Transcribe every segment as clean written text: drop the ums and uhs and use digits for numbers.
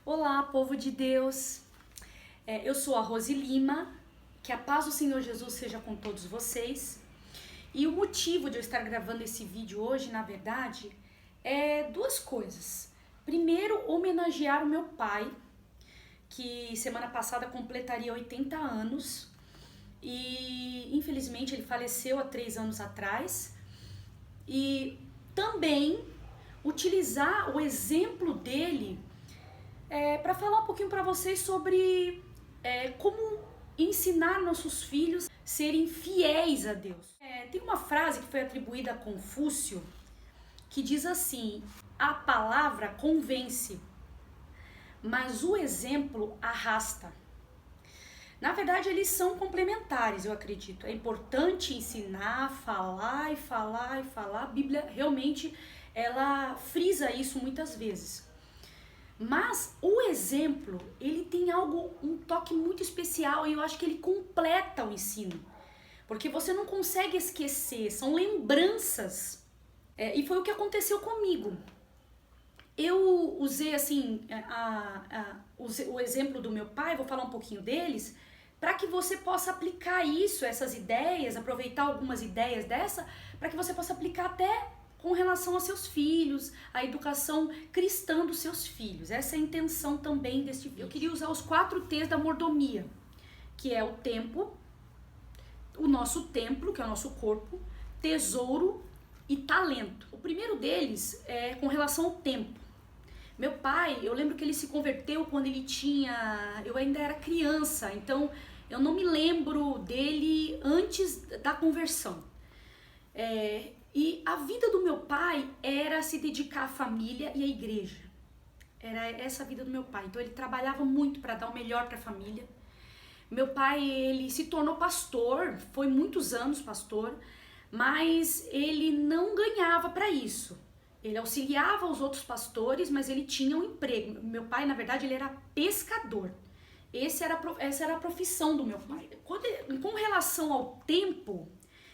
Olá, povo de Deus! Eu sou a Rose Lima, que a paz do Senhor Jesus seja com todos vocês. E o motivo de eu estar gravando esse vídeo hoje, na verdade, é duas coisas. Primeiro, homenagear o meu pai, que semana passada completaria 80 anos e infelizmente ele faleceu há 3 anos atrás. E também utilizar o exemplo dele para falar um pouquinho para vocês sobre como ensinar nossos filhos a serem fiéis a Deus. Tem uma frase que foi atribuída a Confúcio que diz assim: a palavra convence, mas o exemplo arrasta. Na verdade, eles são complementares, eu acredito. É importante ensinar, falar e falar e falar. A Bíblia realmente ela frisa isso muitas vezes. Mas o exemplo, ele tem um toque muito especial e eu acho que ele completa o ensino. Porque você não consegue esquecer, são lembranças. E foi o que aconteceu comigo. Eu usei assim o exemplo do meu pai, vou falar um pouquinho deles, para que você possa aplicar isso, essas ideias, aproveitar algumas ideias dessa, para que você possa aplicar até com relação aos seus filhos, a educação cristã dos seus filhos. Essa é a intenção também deste vídeo. Eu queria usar os 4 T's da mordomia, que é o tempo, o nosso templo, que é o nosso corpo, tesouro e talento. O primeiro deles é com relação ao tempo. Meu pai, eu lembro que ele se converteu quando eu ainda era criança, então eu não me lembro dele antes da conversão. E a vida do meu pai era se dedicar à família e à igreja. Era essa a vida do meu pai. Então ele trabalhava muito para dar o melhor para a família. Meu pai, ele se tornou pastor, foi muitos anos pastor, mas ele não ganhava para isso. Ele auxiliava os outros pastores, mas ele tinha um emprego. Meu pai, na verdade, ele era pescador. Essa era a profissão do meu pai. Com relação ao tempo,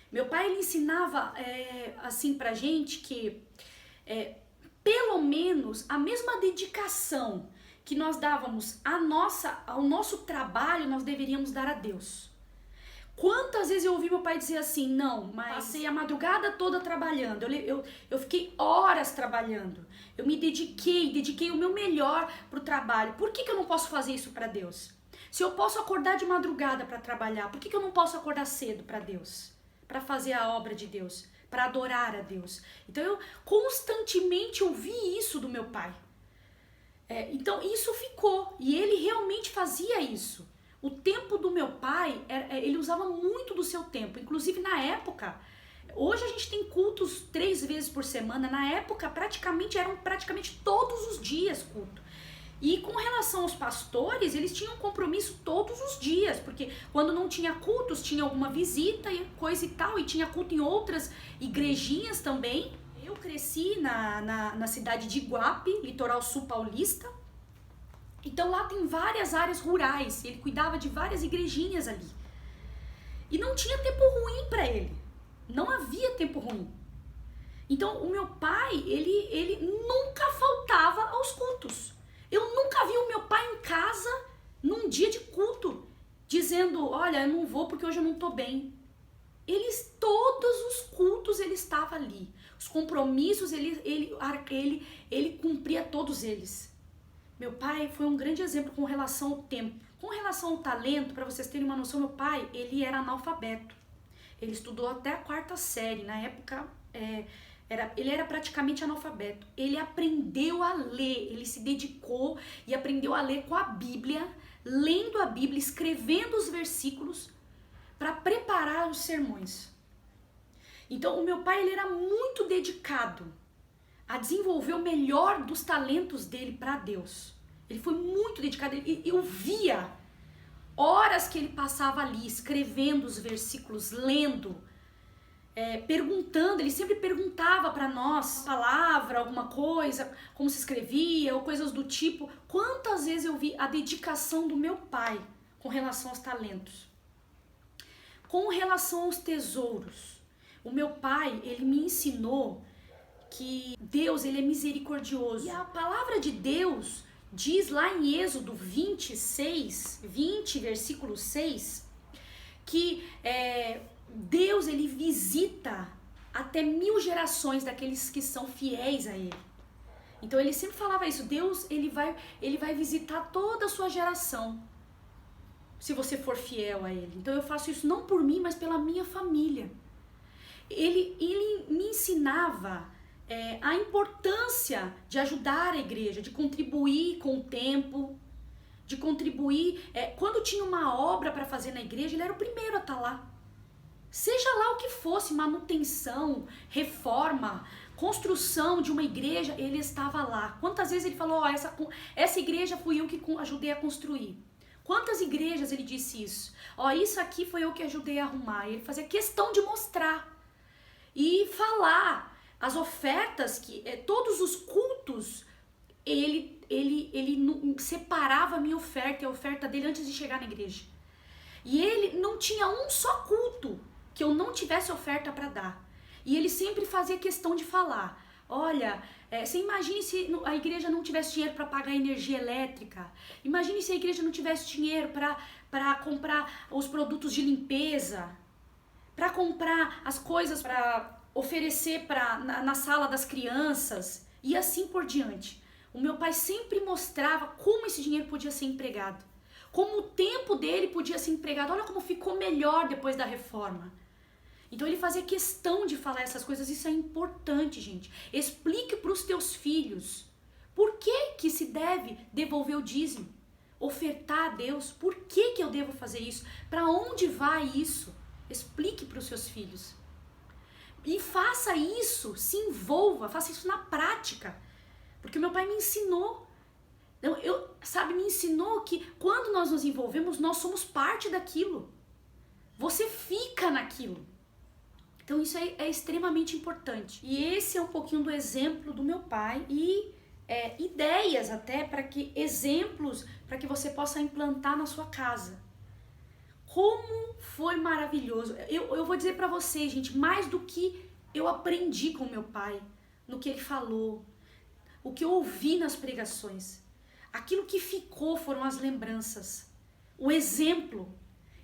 meu pai ele ensinava assim pra gente que pelo menos a mesma dedicação que nós dávamos ao nosso trabalho, nós deveríamos dar a Deus. Quantas vezes eu ouvi meu pai dizer assim: não, mas passei a madrugada toda trabalhando, eu fiquei horas trabalhando, eu me dediquei o meu melhor pro trabalho, por que eu não posso fazer isso para Deus? Se eu posso acordar de madrugada para trabalhar, por que eu não posso acordar cedo para Deus? Para fazer a obra de Deus, para adorar a Deus. Então eu constantemente ouvi isso do meu pai. Então isso ficou, e ele realmente fazia isso. O tempo do meu pai, ele usava muito do seu tempo, inclusive na época. Hoje a gente tem cultos 3 vezes por semana, na época eram praticamente todos os dias culto. E com relação aos pastores, eles tinham compromisso todos os dias, porque quando não tinha cultos, tinha alguma visita e coisa e tal, e tinha culto em outras igrejinhas também. Eu cresci na cidade de Iguape, litoral sul paulista, então lá tem várias áreas rurais, ele cuidava de várias igrejinhas ali. E não tinha tempo ruim para ele, não havia tempo ruim. Então o meu pai, ele nunca faltava aos cultos. Eu nunca vi o meu pai em casa num dia de culto, dizendo: olha, eu não vou porque hoje eu não tô bem. Todos os cultos ele estava ali. Os compromissos ele cumpria todos eles. Meu pai foi um grande exemplo com relação ao tempo. Com relação ao talento, para vocês terem uma noção, meu pai, ele era analfabeto. Ele estudou até a 4ª série. Na época, ele era praticamente analfabeto. Ele aprendeu a ler, ele se dedicou e aprendeu a ler com a Bíblia, lendo a Bíblia, escrevendo os versículos para preparar os sermões. Então o meu pai ele era muito dedicado a desenvolver o melhor dos talentos dele para Deus. Ele foi muito dedicado, eu via horas que ele passava ali escrevendo os versículos, lendo, perguntando. Ele sempre perguntava para nós palavra, alguma coisa, como se escrevia ou coisas do tipo. Quantas vezes eu vi a dedicação do meu pai com relação aos talentos. Com relação aos tesouros, o meu pai, ele me ensinou que Deus, ele é misericordioso. E a palavra de Deus diz lá em Êxodo 20, versículo 6, que Deus, ele visita até 1000 gerações daqueles que são fiéis a ele. Então ele sempre falava isso, Deus, ele vai visitar toda a sua geração, se você for fiel a ele. Então eu faço isso não por mim, mas pela minha família. Ele me ensinava a importância de ajudar a igreja, de contribuir com o tempo, de contribuir. Quando tinha uma obra para fazer na igreja, ele era o primeiro a estar lá. Seja lá o que fosse, manutenção, reforma, construção de uma igreja, ele estava lá. Quantas vezes ele falou, essa igreja fui eu que ajudei a construir. Quantas igrejas ele disse isso? Isso aqui foi eu que ajudei a arrumar. Ele fazia questão de mostrar e falar as ofertas, todos os cultos, ele separava a minha oferta e a oferta dele antes de chegar na igreja. E ele não tinha um só culto que eu não tivesse oferta para dar. E ele sempre fazia questão de falar, olha, você imagine se a igreja não tivesse dinheiro para pagar energia elétrica, imagine se a igreja não tivesse dinheiro para comprar os produtos de limpeza, para comprar as coisas para oferecer na sala das crianças e assim por diante. O meu pai sempre mostrava como esse dinheiro podia ser empregado, como o tempo dele podia ser empregado. Olha como ficou melhor depois da reforma. Então ele fazia questão de falar essas coisas. Isso é importante, gente. Explique para os teus filhos por que se deve devolver o dízimo, ofertar a Deus. Por que eu devo fazer isso? Para onde vai isso? Explique para os seus filhos. E faça isso, se envolva, faça isso na prática. Porque o meu pai me ensinou. Me ensinou que quando nós nos envolvemos, nós somos parte daquilo. Você fica naquilo. Então isso é extremamente importante. E esse é um pouquinho do exemplo do meu pai e ideias até exemplos para que você possa implantar na sua casa. Como foi maravilhoso. Eu vou dizer para vocês, gente, mais do que eu aprendi com meu pai, no que ele falou, o que eu ouvi nas pregações, aquilo que ficou foram as lembranças, o exemplo.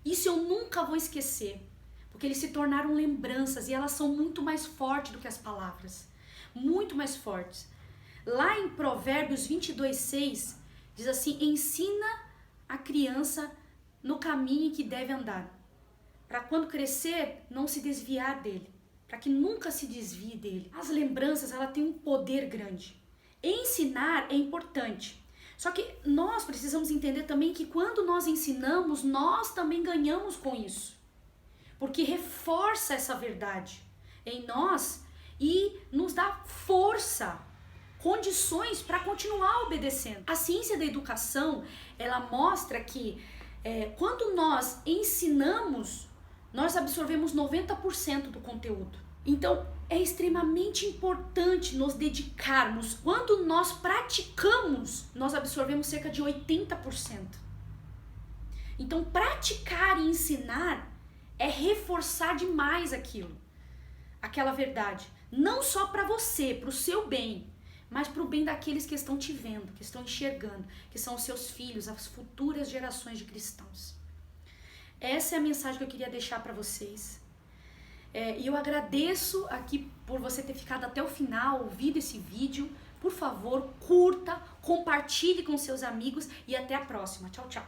Isso eu nunca vou esquecer. Porque eles se tornaram lembranças e elas são muito mais fortes do que as palavras. Muito mais fortes. Lá em Provérbios 22:6, diz assim, ensina a criança no caminho que deve andar, para quando crescer não se desviar dele, para que nunca se desvie dele. As lembranças, ela tem um poder grande. Ensinar é importante. Só que nós precisamos entender também que quando nós ensinamos, nós também ganhamos com isso. Porque reforça essa verdade em nós e nos dá força, condições para continuar obedecendo. A ciência da educação, ela mostra que quando nós ensinamos, nós absorvemos 90% do conteúdo. Então, é extremamente importante nos dedicarmos. Quando nós praticamos, nós absorvemos cerca de 80%. Então, praticar e ensinar é reforçar demais aquela verdade. Não só para você, para o seu bem, mas para o bem daqueles que estão te vendo, que estão enxergando, que são os seus filhos, as futuras gerações de cristãos. Essa é a mensagem que eu queria deixar para vocês. E eu agradeço aqui por você ter ficado até o final, ouvido esse vídeo. Por favor, curta, compartilhe com seus amigos e até a próxima. Tchau, tchau.